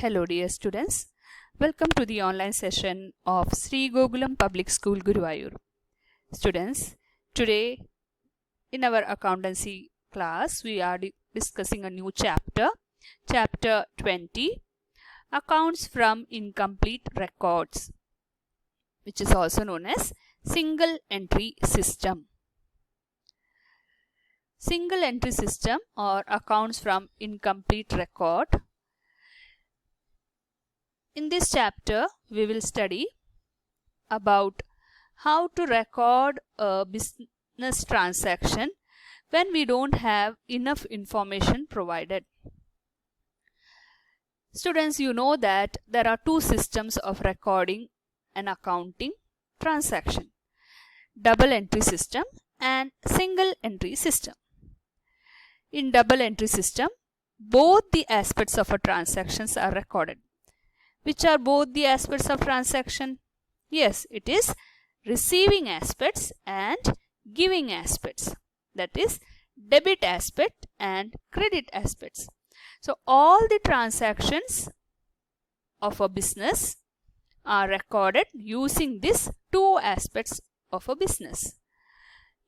Hello dear students, welcome to the online session of Sri Gokulam Public School Guruvayur. Students, today in our accountancy class we are discussing a new chapter, chapter 20, Accounts from Incomplete Records, which is also known as Single Entry System. Single Entry System or Accounts from Incomplete Record. In this chapter, we will study about how to record a business transaction when we don't have enough information provided. Students, you know that there are two systems of recording an accounting transaction: double entry system and single entry system. In double entry system, both the aspects of a transaction are recorded. Which are both the aspects of transaction? Yes, it is receiving aspects and giving aspects. That is debit aspect and credit aspects. So all the transactions of a business are recorded using these two aspects of a business.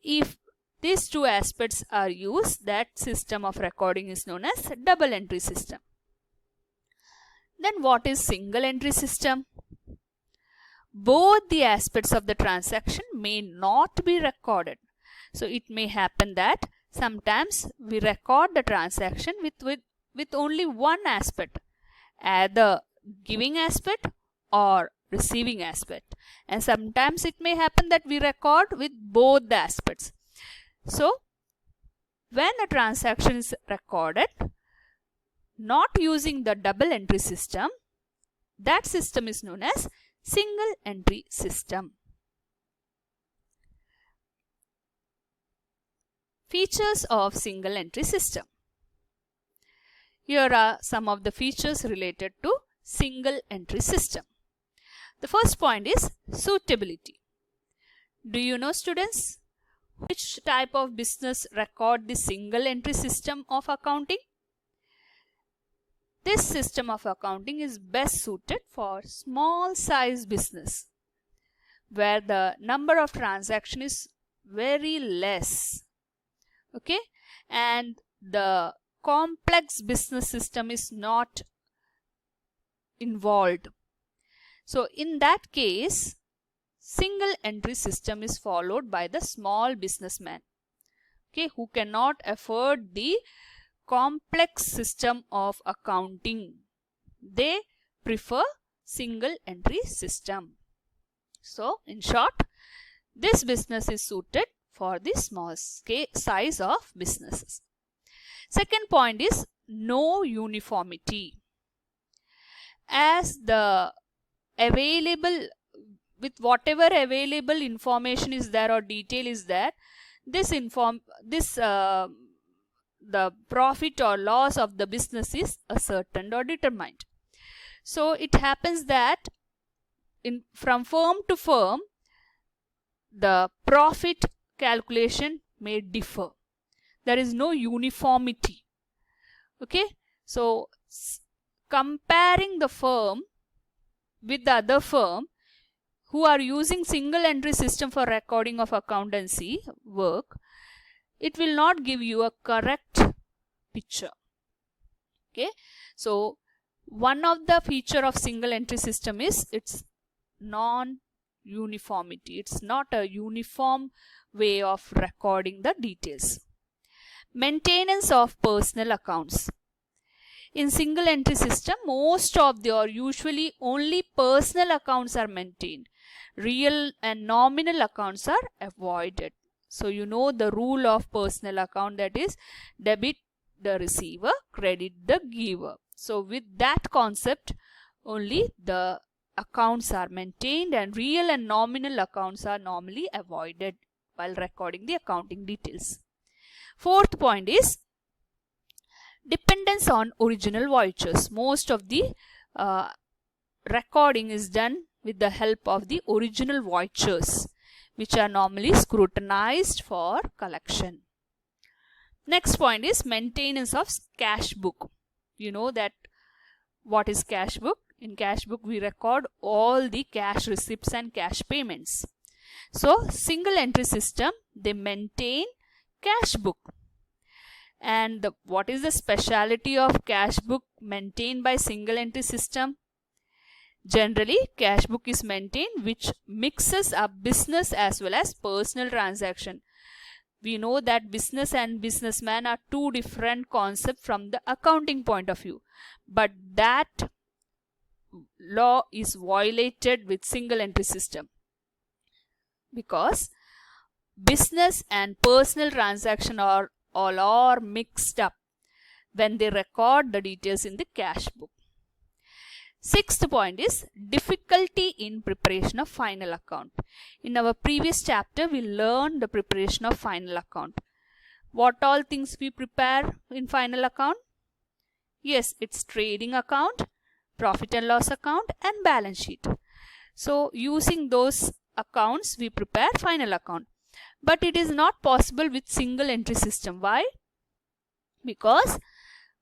If these two aspects are used, that system of recording is known as double entry system. Then what is single entry system? Both the aspects of the transaction may not be recorded. So it may happen that sometimes we record the transaction with only one aspect, either giving aspect or receiving aspect. And sometimes it may happen that we record with both the aspects. So when a transaction is recorded not using the double entry system, that system is known as single entry system. Features of single entry system. Here are some of the features related to single entry system. The first point is suitability. Do you know, students, which type of business record the single entry system of accounting? This system of accounting is best suited for small size business where the number of transactions is very less. Okay, and the complex business system is not involved. So in that case, single entry system is followed by the small businessman, okay, who cannot afford the complex system of accounting. They prefer single entry system. So in short, this business is suited for the small scale size of businesses. Second point is no uniformity. As the available, with whatever available information is there or detail is there, the profit or loss of the business is ascertained or determined. So it happens that from firm to firm, the profit calculation may differ. There is no uniformity. Okay, so comparing the firm with the other firm who are using single entry system for recording of accountancy work, it will not give you a correct picture. Okay, so one of the feature of single entry system is its non-uniformity. It's not a uniform way of recording the details. Maintenance of personal accounts. In single entry system, most of the or usually only personal accounts are maintained. Real and nominal accounts are avoided. So you know the rule of personal account, that is debit the receiver, credit the giver. So with that concept only the accounts are maintained and real and nominal accounts are normally avoided while recording the accounting details. Fourth point is dependence on original voyagers. Most of the recording is done with the help of the original voyagers, which are normally scrutinized for collection. Next point is maintenance of cash book. You know that What is cash book? In cash book, we record all the cash receipts and cash payments. So, single entry system, they maintain cash book. And what is the speciality of cash book maintained by single entry system? Generally, cash book is maintained which mixes up business as well as personal transaction. We know that business and businessman are two different concepts from the accounting point of view. But that law is violated with single entry system, because business and personal transaction are all mixed up when they record the details in the cash book. Sixth point is difficulty in preparation of final account. In our previous chapter, we learned the preparation of final account. What all things we prepare in final account? Yes, it's trading account, profit and loss account, and balance sheet. So using those accounts, we prepare final account. But it is not possible with single entry system. Why? Because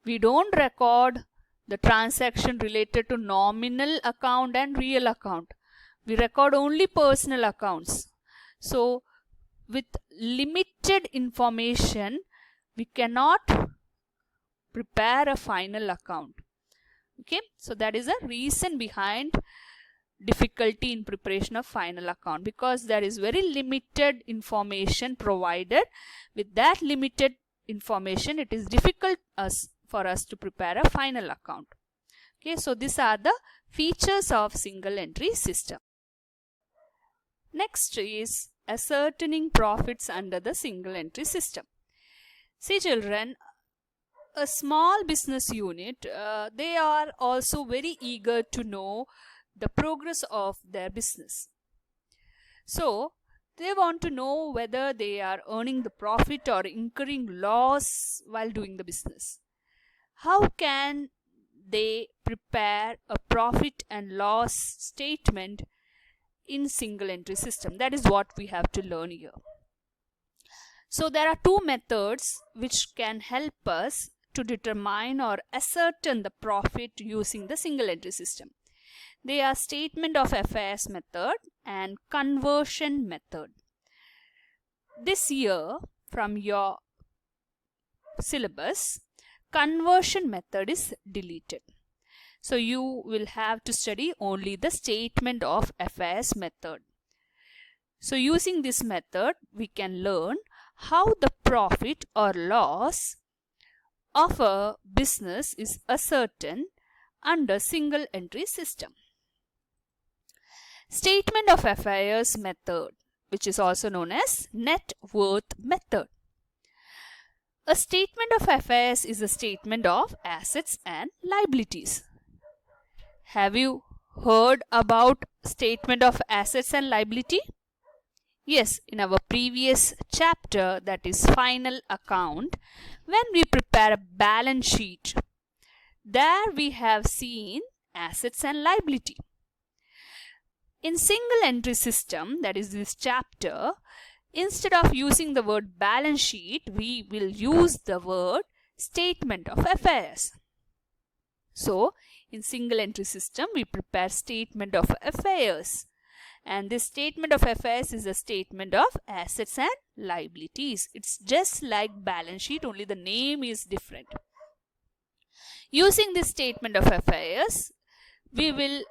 we don't record the transaction related to nominal account and real account. We record only personal accounts. So with limited information, we cannot prepare a final account. Okay, so that is a reason behind difficulty in preparation of final account, because there is very limited information provided. With that limited information, it is difficult for us to prepare a final account. Okay, so these are the features of single entry system. Next is ascertaining profits under the single entry system. See children, a small business unit, they are also very eager to know the progress of their business. So they want to know whether they are earning the profit or incurring loss while doing the business. How can they prepare a profit and loss statement in single entry system? That is what we have to learn here. So there are two methods which can help us to determine or ascertain the profit using the single entry system. They are statement of affairs method and conversion method. This year, from your syllabus, conversion method is deleted. So you will have to study only the statement of affairs method. So using this method, we can learn how the profit or loss of a business is ascertained under single entry system. Statement of affairs method, which is also known as net worth method. A statement of affairs is a statement of assets and liabilities. Have you heard about statement of assets and liability? Yes, in our previous chapter, that is final account, when we prepare a balance sheet, there we have seen assets and liability. In single entry system, that is this chapter, instead of using the word balance sheet, we will use the word statement of affairs. So, in single entry system, we prepare statement of affairs. And this statement of affairs is a statement of assets and liabilities. It's just like balance sheet, only the name is different. Using this statement of affairs, we will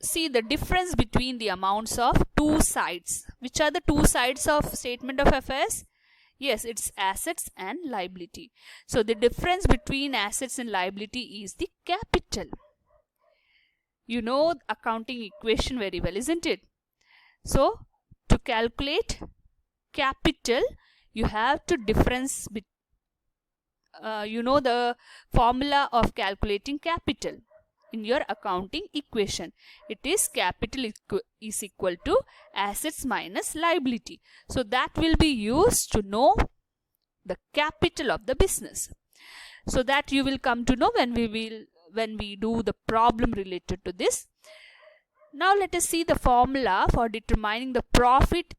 see the difference between the amounts of two sides. Which are the two sides of statement of affairs? Yes, it's assets and liability. So the difference between assets and liability is the capital. You know accounting equation very well, isn't it? So to calculate capital, you have to difference you know the formula of calculating capital in your accounting equation. It is capital is equal to assets minus liability. So that will be used to know the capital of the business. So that you will come to know when we do the problem related to this. Now let us see the formula for determining the profit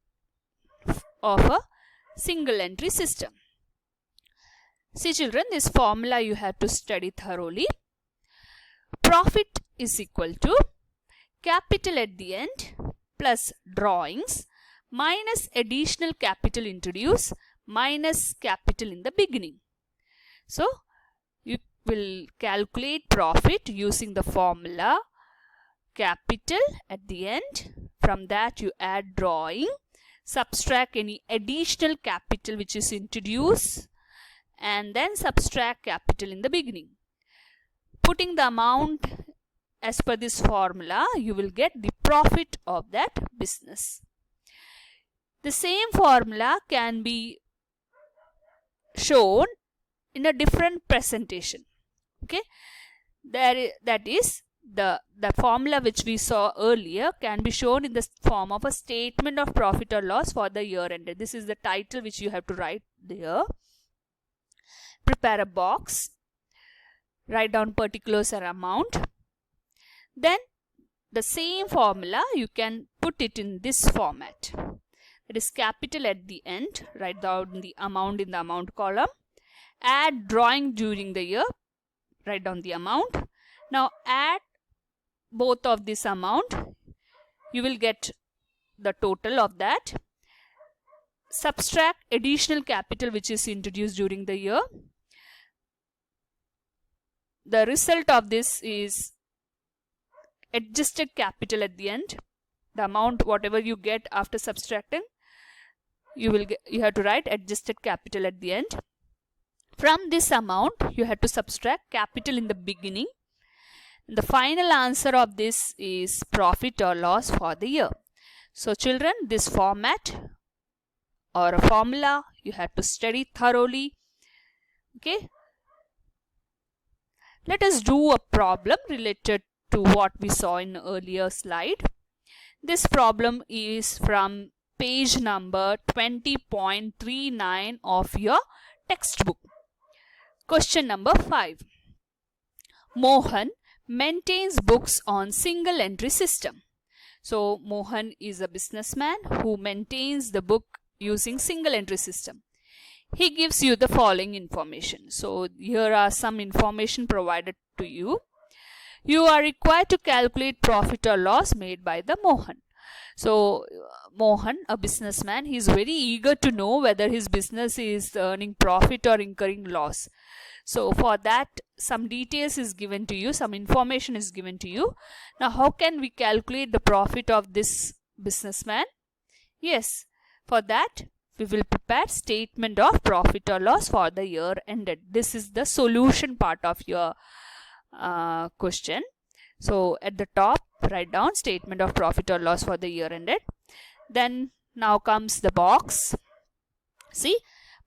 of a single entry system. See children, this formula you have to study thoroughly. profit is equal to capital at the end plus drawings minus additional capital introduced minus capital in the beginning. So you will calculate profit using the formula capital at the end. From that you add drawing, subtract any additional capital which is introduced, and then subtract capital in the beginning. Putting the amount as per this formula, you will get the profit of that business. The same formula can be shown in a different presentation. Okay, that is the formula which we saw earlier can be shown in the form of a statement of profit or loss for the year ended. This is the title which you have to write there. Prepare a box, write down particulars or amount. Then the same formula you can put it in this format. It is capital at the end, write down the amount in the amount column. Add drawing during the year, write down the amount. Now add both of this amount, you will get the total of that. Subtract additional capital which is introduced during the year. The result of this is adjusted capital at the end. The amount whatever you get after subtracting, you have to write adjusted capital at the end. From this amount you have to subtract capital in the beginning. The final answer of this is profit or loss for the year. So children, this format or a formula you have to study thoroughly. Okay. Let us do a problem related to what we saw in earlier slide. This problem is from page number 20.39 of your textbook. Question number 5. Mohan maintains books on single entry system. So Mohan is a businessman who maintains the book using single entry system. He gives you the following information. So here are some information provided to you. You are required to calculate profit or loss made by the Mohan. So Mohan, a businessman, he is very eager to know whether his business is earning profit or incurring loss. So for that, some details is given to you, some information is given to you. Now how can we calculate the profit of this businessman? Yes, for that we will prepare statement of profit or loss for the year ended. This is the solution part of your question. So at the top, write down statement of profit or loss for the year ended. Then now comes the box. See,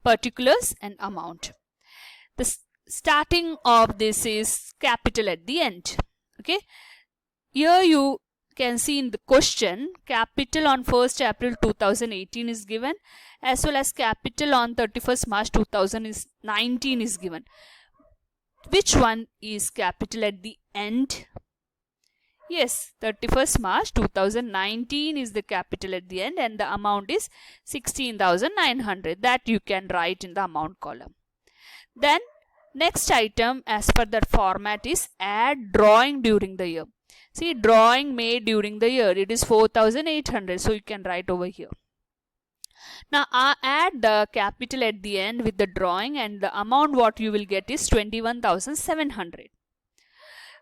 particulars and amount. The starting of this is capital at the end. Okay. Here you can see in the question, capital on 1st April 2018 is given, as well as capital on 31st March 2019 is given. Which one is capital at the end? Yes, 31st March 2019 is the capital at the end, and the amount is 16,900. That you can write in the amount column. Then next item as per that format is add drawing during the year. See, drawing made during the year, it is 4,800. So you can write over here. Now add the capital at the end with the drawing, and the amount what you will get is 21,700.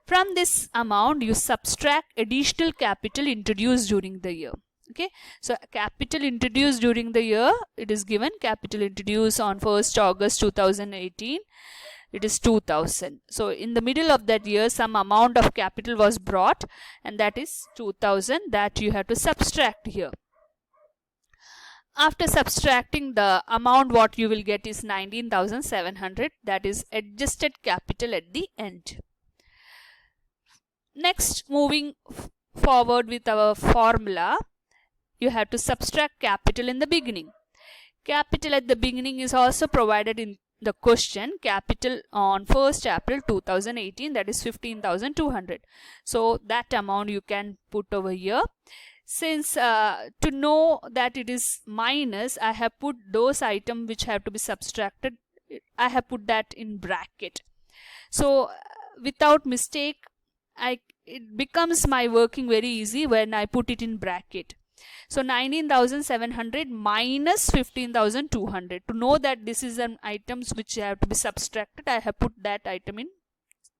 From this amount you subtract additional capital introduced during the year. Okay, so capital introduced during the year, it is given capital introduced on 1st August 2018. It is 2,000. So in the middle of that year some amount of capital was brought, and that is 2,000, that you have to subtract here. After subtracting the amount, what you will get is 19,700. That is adjusted capital at the end. Next, moving forward with our formula, you have to subtract capital in the beginning. Capital at the beginning is also provided in the question. Capital on 1st April 2018, that is 15,200. So that amount you can put over here. Since to know that it is minus, I have put those items which have to be subtracted, I have put that in bracket. So without mistake, it becomes my working very easy when I put it in bracket. So 19,700 minus 15,200. To know that this is an items which have to be subtracted, I have put that item in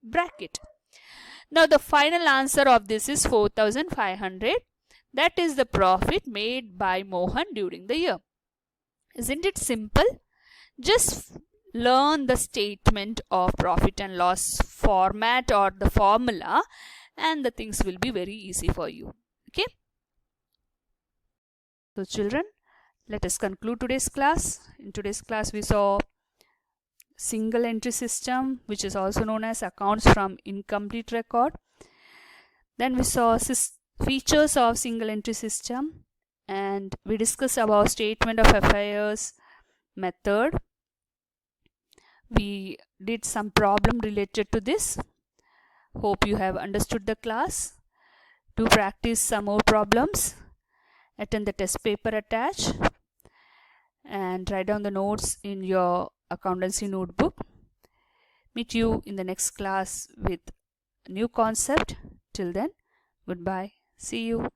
bracket. Now the final answer of this is 4,500. That is the profit made by Mohan during the year. Isn't it simple? Just learn the statement of profit and loss format or the formula, and the things will be very easy for you. Okay. So children, let us conclude today's class. In today's class we saw single entry system, which is also known as accounts from incomplete record. Then we saw features of single entry system, and we discussed about statement of affairs method. We did some problem related to this. Hope you have understood the class. To practice some more problems, attend the test paper attached and write down the notes in your accountancy notebook. Meet you in the next class with a new concept. Till then, goodbye. See you.